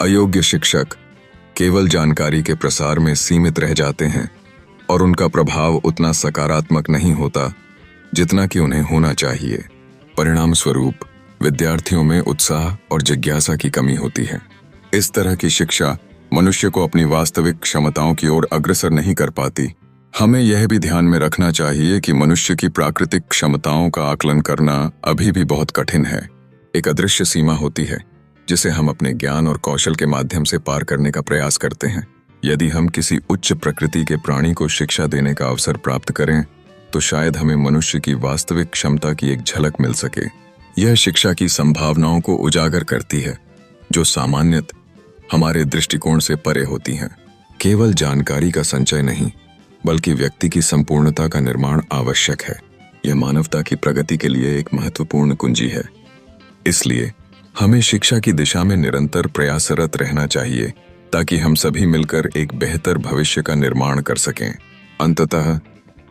अयोग्य शिक्षक केवल जानकारी के प्रसार में सीमित रह जाते हैं और उनका प्रभाव उतना सकारात्मक नहीं होता जितना कि उन्हें होना चाहिए। परिणाम स्वरूप विद्यार्थियों में उत्साह और जिज्ञासा की कमी होती है। इस तरह की शिक्षा मनुष्य को अपनी वास्तविक क्षमताओं की ओर अग्रसर नहीं कर पाती। हमें यह भी ध्यान में रखना चाहिए कि मनुष्य की प्राकृतिक क्षमताओं का आकलन करना अभी भी बहुत कठिन है। एक अदृश्य सीमा होती है जिसे हम अपने ज्ञान और कौशल के माध्यम से पार करने का प्रयास करते हैं। यदि हम किसी उच्च प्रकृति के प्राणी को शिक्षा देने का अवसर प्राप्त करें तो शायद हमें मनुष्य की वास्तविक क्षमता की एक झलक मिल सके। यह शिक्षा की संभावनाओं को उजागर करती है जो सामान्यतः हमारे दृष्टिकोण से परे होती हैं। केवल जानकारी का संचय नहीं बल्कि व्यक्ति की संपूर्णता का निर्माण आवश्यक है। यह मानवता की प्रगति के लिए एक महत्वपूर्ण कुंजी है। इसलिए हमें शिक्षा की दिशा में निरंतर प्रयासरत रहना चाहिए ताकि हम सभी मिलकर एक बेहतर भविष्य का निर्माण कर सकें। अंततः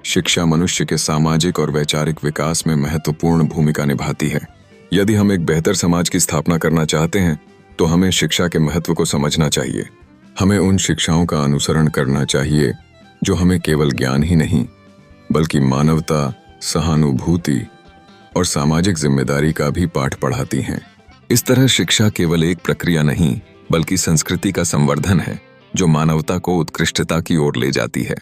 शिक्षा मनुष्य के सामाजिक और वैचारिक विकास में महत्वपूर्ण भूमिका निभाती है। यदि हम एक बेहतर समाज की स्थापना करना चाहते हैं तो हमें शिक्षा के महत्व को समझना चाहिए। हमें उन शिक्षाओं का अनुसरण करना चाहिए जो हमें केवल ज्ञान ही नहीं बल्कि मानवता, सहानुभूति और सामाजिक जिम्मेदारी का भी पाठ पढ़ाती हैं। इस तरह शिक्षा केवल एक प्रक्रिया नहीं बल्कि संस्कृति का संवर्धन है जो मानवता को उत्कृष्टता की ओर ले जाती है।